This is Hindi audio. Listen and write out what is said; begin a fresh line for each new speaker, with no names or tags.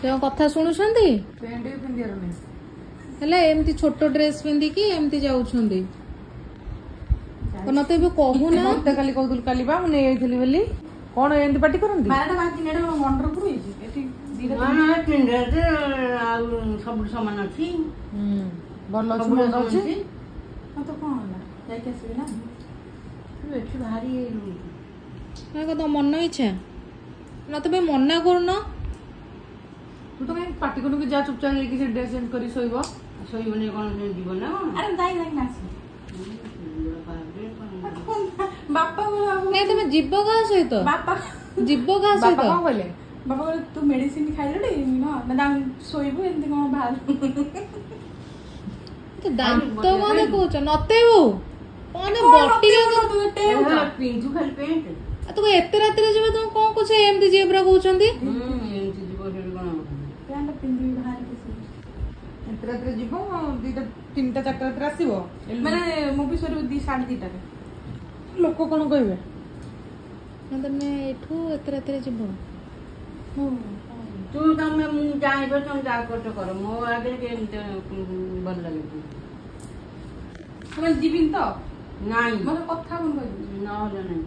ते कथा शुणुछंती
पैंट भी पिंदियार नहीं
हेला एमती छोट ड्रेस पिंधिकी एमती जाउछंती नते भी कहूना
मते काली कहूल काली बा मुझे आइथिली बोली कौन एंती पार्टी करंती बारटा बाकी नेडा मंडर पुरो हिची एठी दीटा
ना तीन ड्रेस आ सब सामान अछि
बल अछि
सब
मंडर
अछि
अछि हां तो कोन होला जाय के आसीबे ना
तू एठी भारी
ना तो मन इच्छा नते भी मना करना
तू तो कहीं पार्टी करनु कि जा चुपचाप लेके से ड्रेस चेंज करी सोइबो
सोइबने कोन जीवन ना
अरे जाई जाई नासी बापा
नहीं तुम जीव का सहित
बापा
जीव का सहित
बापा कौन बोले बापा बोले तू मेडिसिन खाइलडी ना ना सोइबो एंती कोन भाल
तो दांत माने कहछ नते हो माने बॉडी
तू टे
पिंजू खाली पेंट
तू एते रात रे जेबे तुम कोन कुछ एमती जेब्रा कहउछंती
एमती जीव हेड कोन
पैंट पिंदी बाहर के एते रात रे जीवो दीटा तीनटा चारटा रात आसीबो माने मूवी सरी 2:30 रे लोक कोन कहबे
तने एठू एते रात रे जेबो
तू तमे मु जाइबो तुम जा कर मो आगे के भल लागे
तुम जीविन तो
नाही
मतलब कथा कोन कहबे
न होला नाही